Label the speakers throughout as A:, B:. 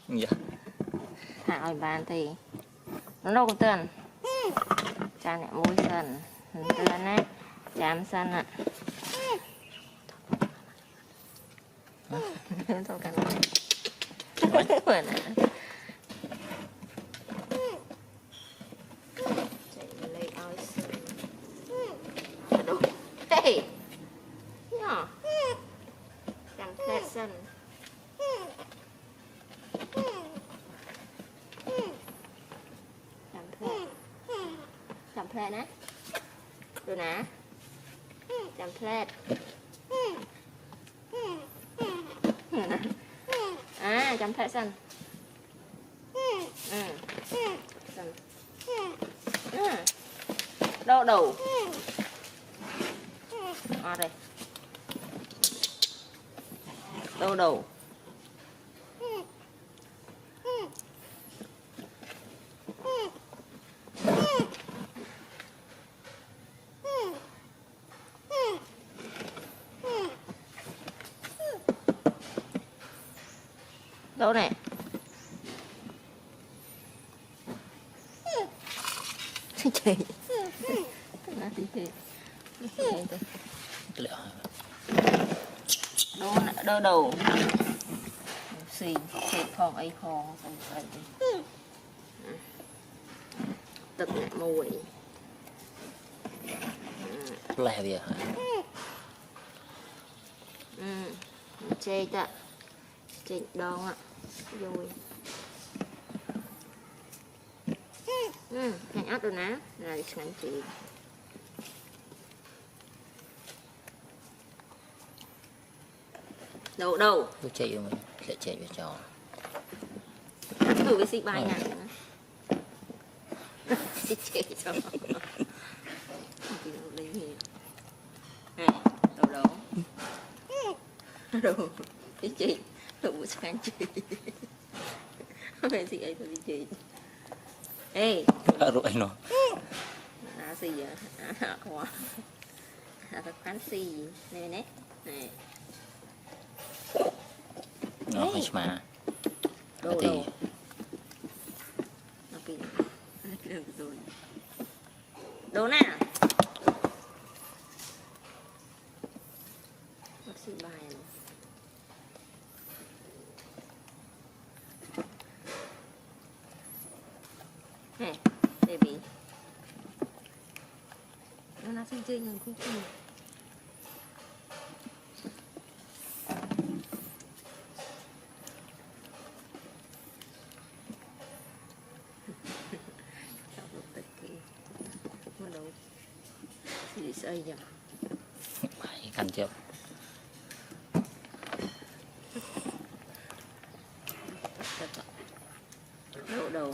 A: dạ
B: thả ở bàn thì nó đâu có tiền cha mẹ mua sần tiền đấy chám sân ạ thôi cả nói buồn ạ chạy lấy oi sân đồ hey nhỏ chám phết sân chám phết đấy đồ ná chám phết à chấm phết sân sân đau đầu đây đau đầu đâu này chị nó chị đau đầu xì xịt phong ấy phong tức lại mùi
A: lẹ vậy
B: chê tạ chê đòn ạ rồi nhanh ớt rồi ná là ngắn chị đầu đầu
A: tôi chạy rồi mình lại chạy về trò
B: thử cái xịt bài nhạc xịt chạy cho này đầu đầu đầu cái chị đủ sáng chị không phải gì ấy thôi chị ê
A: rồi nó
B: là gì vậy quá là thật fancy này nè này
A: nó phải mà
B: đồ
A: thì
B: đồ nó pin rồi đồ nào bác sĩ bài này. Nè, baby nó xin chơi người cũng chơi gì xây nhỉ
A: phải canh chưa
B: độ đầu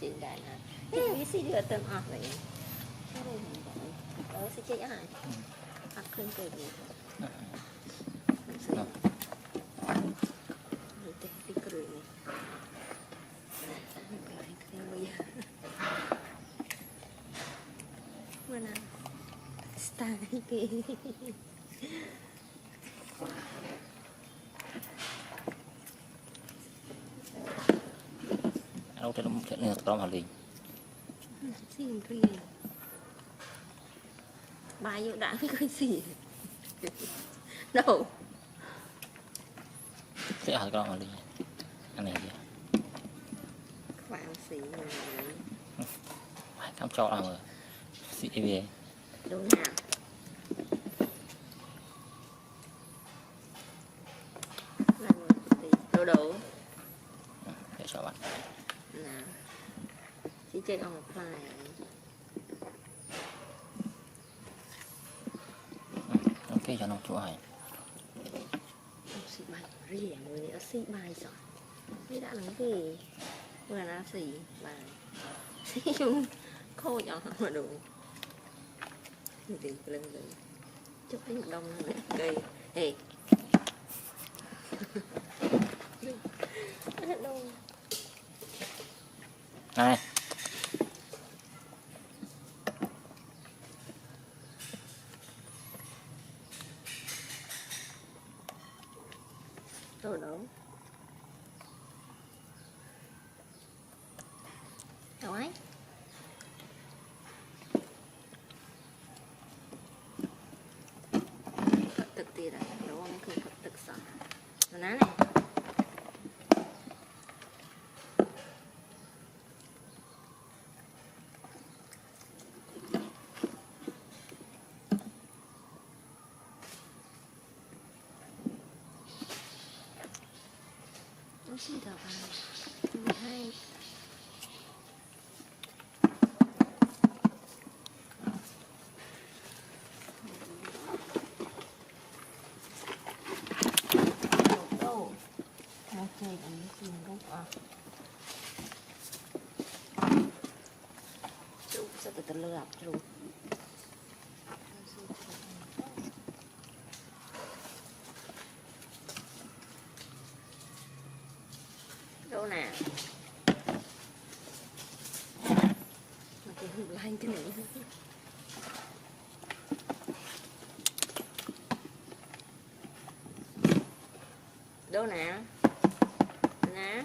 B: chị đại là cái gì đưa tên ọt này sẽ chị ai học khuyên từ gì mana style kia
A: đâu cho nó chuyện này to mà liền
B: xin thì bài vô đã cái gì đâu
A: sẽ hỏi con mà liền anh này kìa
B: khoan xì này
A: phải cắm cho làm rồi xị về
B: đâu nào đồ đồ
A: để cho bạn
B: nào chị chơi on fly
A: ok cho nó chỗ này
B: xị bài riêng người nữa xị bài rồiไม่ได้หลังที่เมื่อนะสี่บาทสี่โคตรเอามาดูดีเรื่องเลยจุดนี้đông này cây ê
A: này
B: sao ấy thực tiệt à đúng không không thực sợ nó ná này nó chỉ đào vào hai đâu nó chơi bằng cái gì không à chú sao từ từ lừa chú đâu nè mà cái hụt lanh cái này đâu nè nè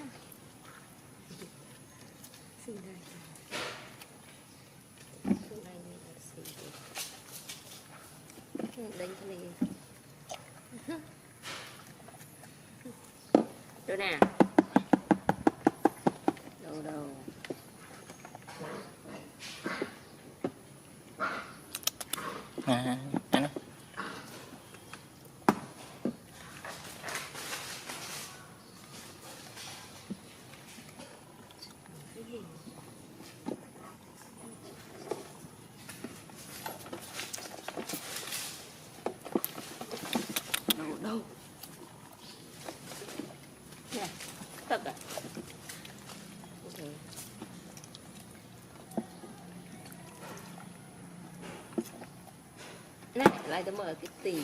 B: xin đây xin đây là xin đây cái này đâu nè đâu đâu
A: Anh
B: đâu đâu nè thật à okay. Này lại tôi mở cái tỉ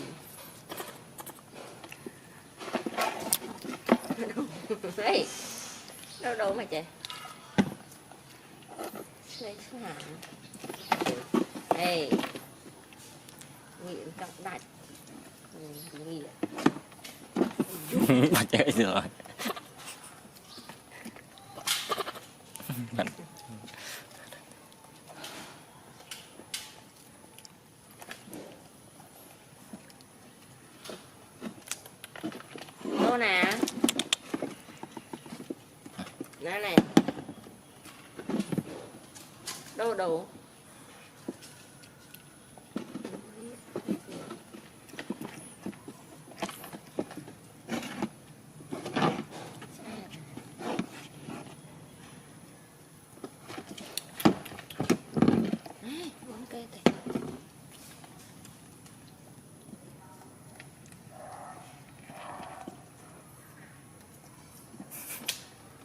B: hey đâu đâu mà chị lấy hả hey nghiện trọng đại nghiện
A: bà chơi rồi.
B: đâu nè nè này đâu đâu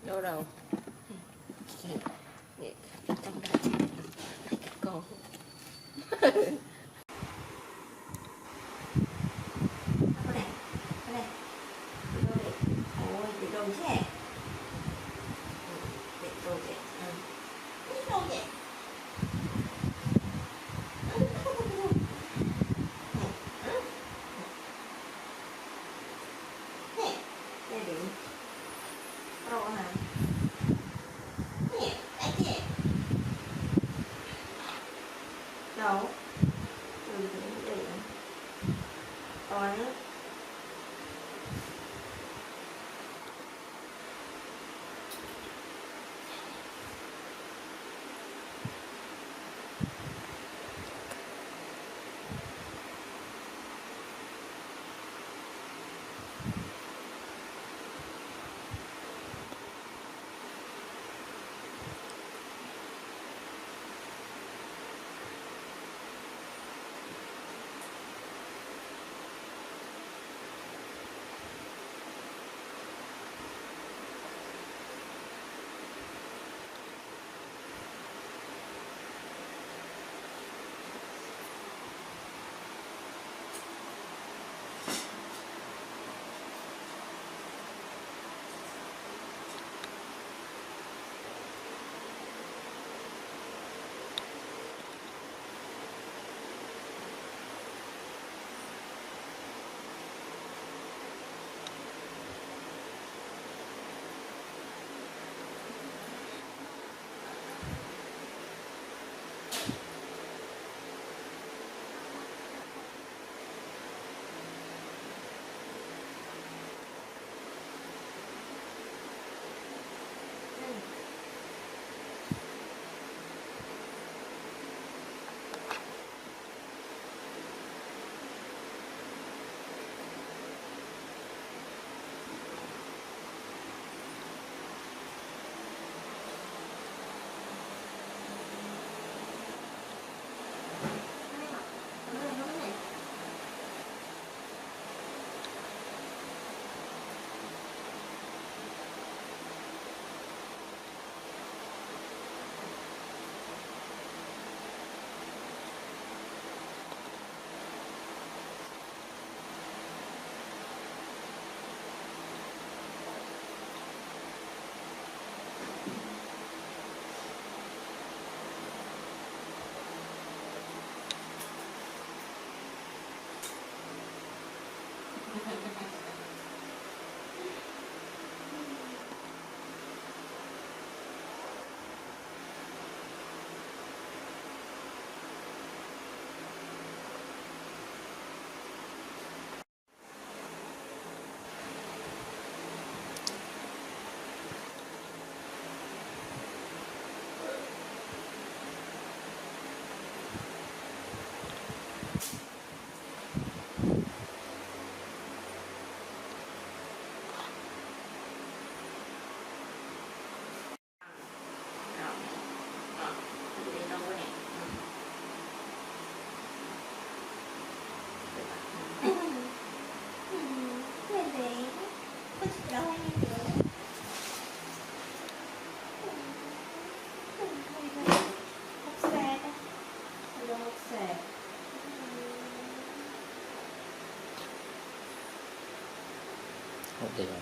B: đâu đâu trong đây con ôi để đâu thế để đâu thế đâu vậy đâu để to nữa
A: Hộp gì rồi?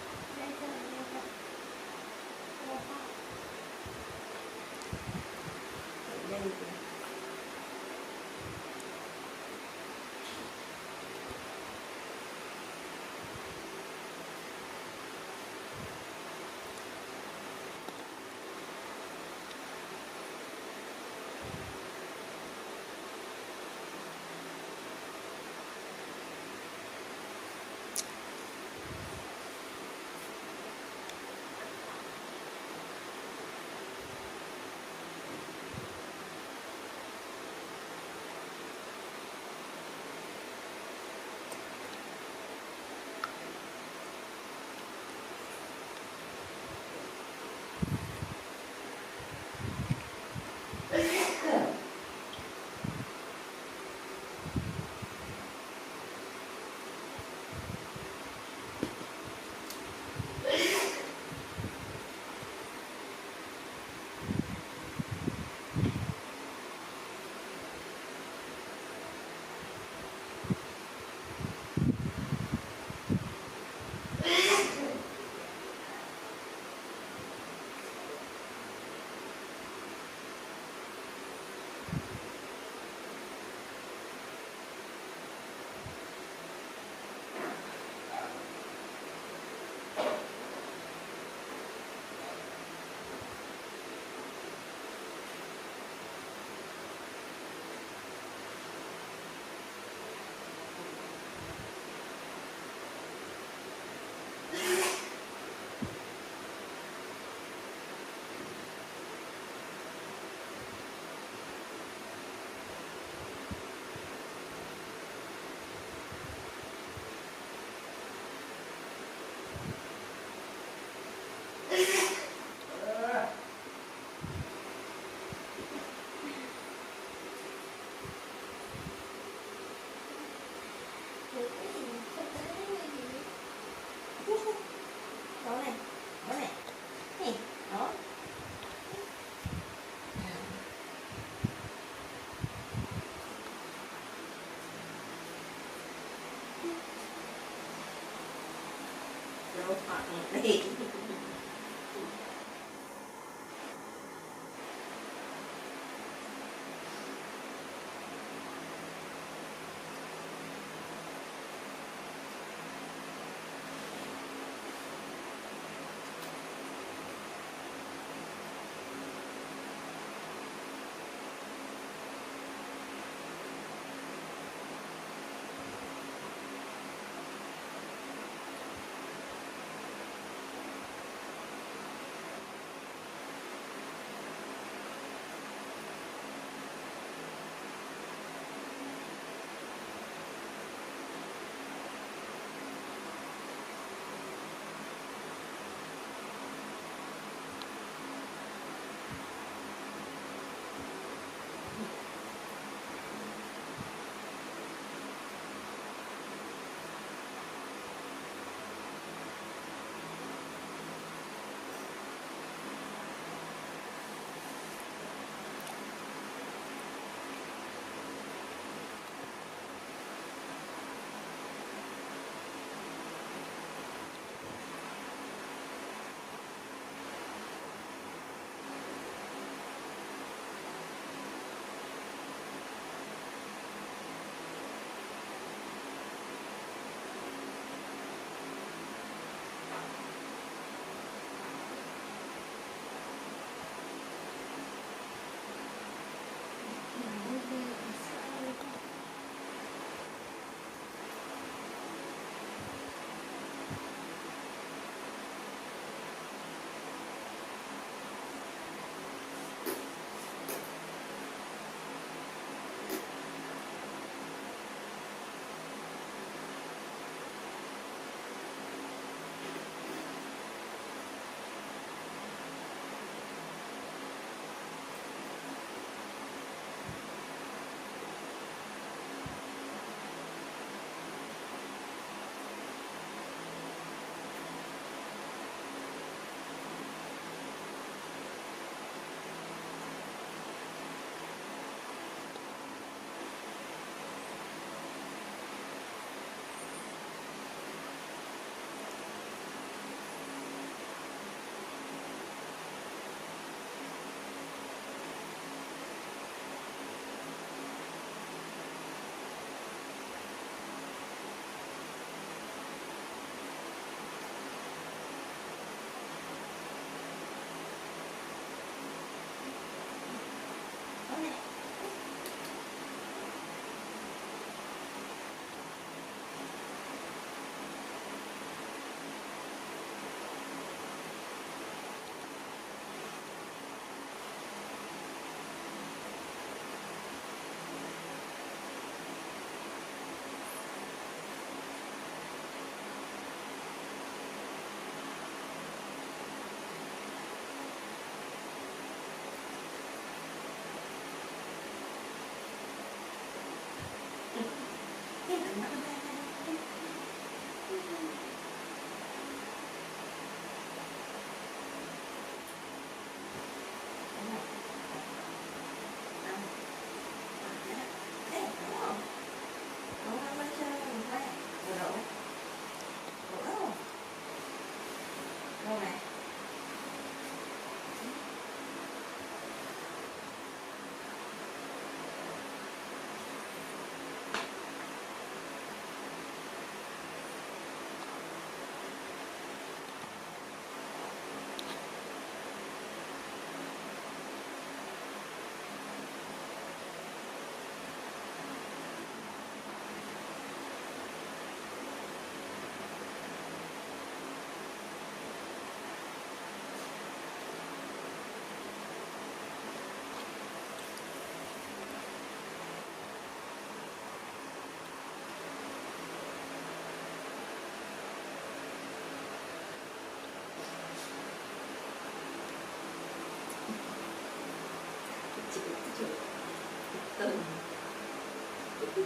B: Hôm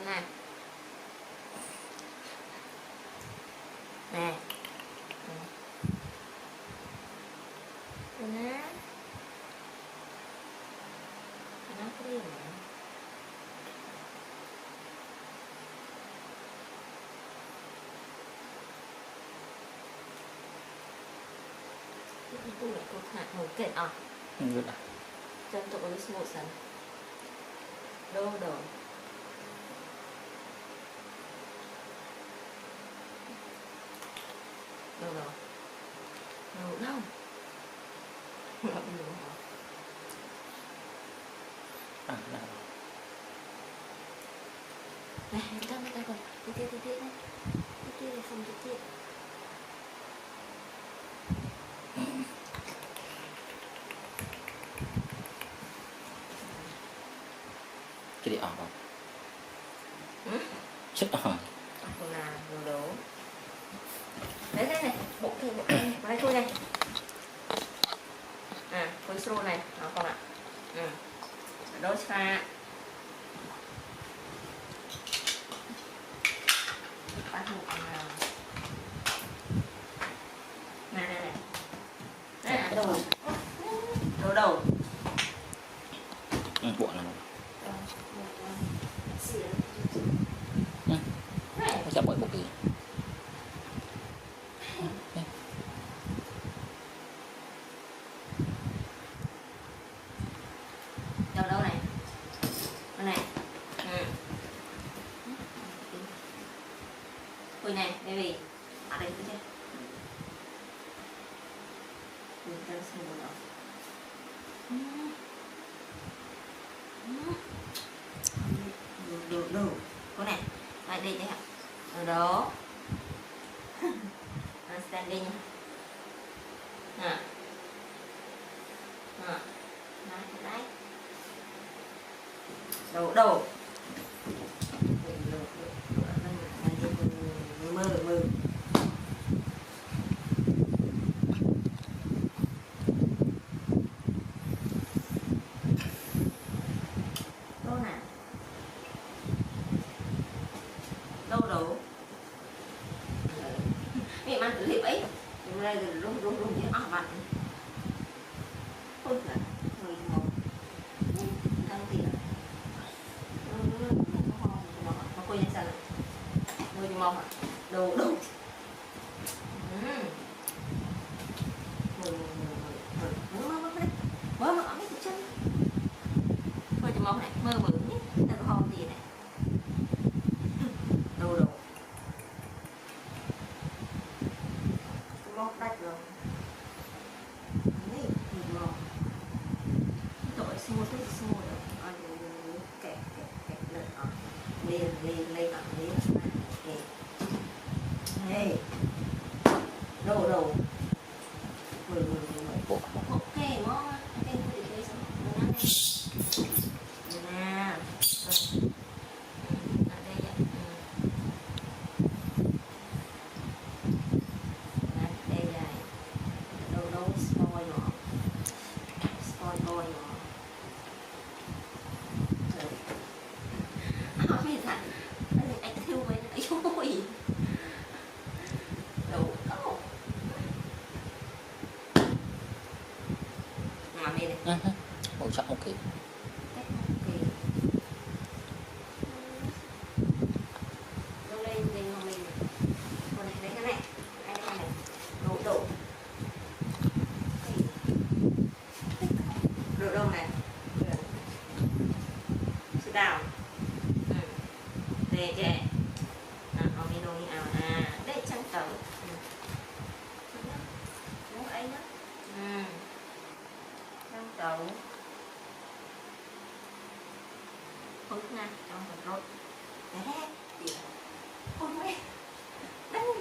B: nay nè nè nó cái gì tôi lại có hạt màu kẹt à
A: Good à.
B: chân tụi nó một sẵn đô đồ đâu đâu đâu đâu đâu đâu
A: À, nào.
B: này người ta còn cái kia này cái kia là không cái kia
A: Cái đi không? Chết rồi.
B: còn là đồ đố đấy đây này bộ kia này vào đây thôi này à khối sô này đó con ạ đố xa bắt một con nào này đây là đồ đồ
A: Bộ nào? Nó sẽ bởi bộ gì?
B: đâu đâu này đây này ui này baby ở đây cứ chứ mình ta xem đồ đó đồ con này lại đây chứ hả ở đó standing à đấy đồ đồ mơ đâu nè đâu đồ mẹ mang tự liệp ấy đây là rung chứ mặt thôi là người một đang tiền nó quên sao người màu đồ đồ mơ mấy cái chân mơ cho mong này mơ nhé ta có hòm gì này đồ đồ mong đạch rồi này mong tội xua được ăn kẹt lên lên này đồ đồ
A: Bộ.
B: ok ngon em có thể chơi xong nè ở đây vậy đây này đâu đâu spoil boy nhỏ biết thật anh thiêu với ấy ôi đồ đâu mà đây này
A: Bộ trọng ok.
B: đâu này sự đào để trẻ có mi đôi ảo để trăng tàu muốn ấy đó trăng tàu hút nha trong một rốt đấy ôi mẹ đâu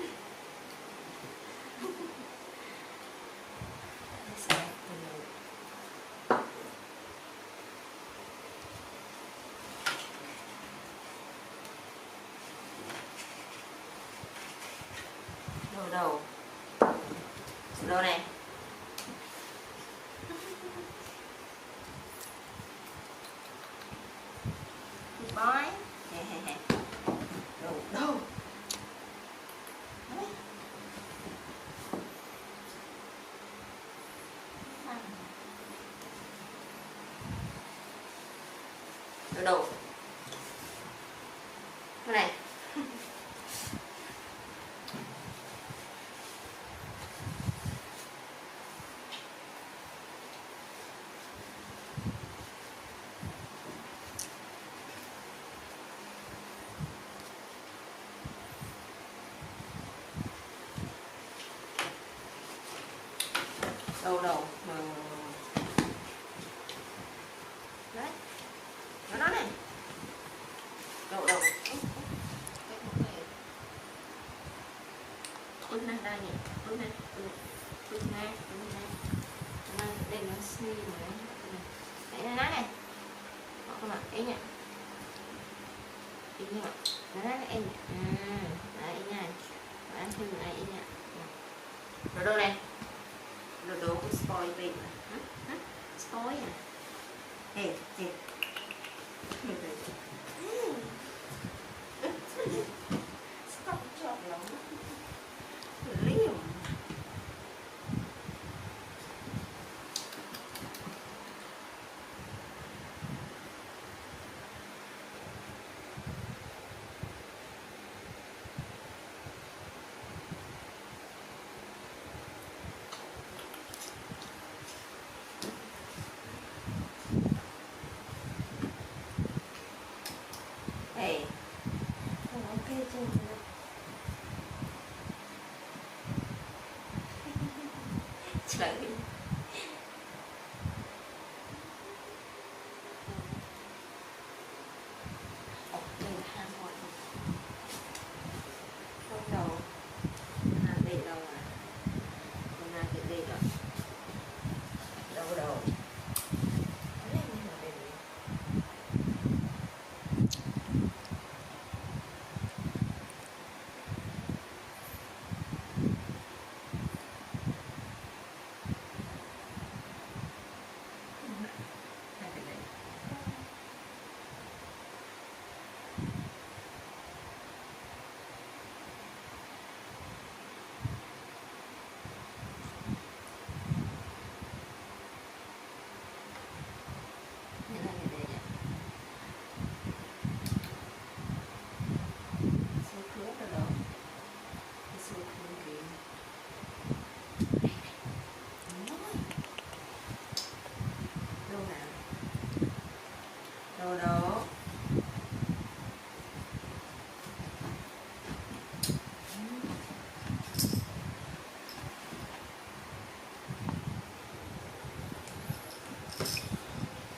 B: đồ cái này đầu đầu đấy nó này đầu đầu út này đây nhỉ út này út này đây nó xì mà đấy nó này họ các bạn ấy nhỉ ý nhỉ nó nói em đấy nha bạn thêm này nhỉ rồi đâu này rồi đồ của spoil về hả spoil à ê stop chọc lắm liều ê ok chưa trời đây là hai ngọn không đầu đây đầu à hôm nay thì đây rồi đầu đầu đây là đây đâu nào đâu đâu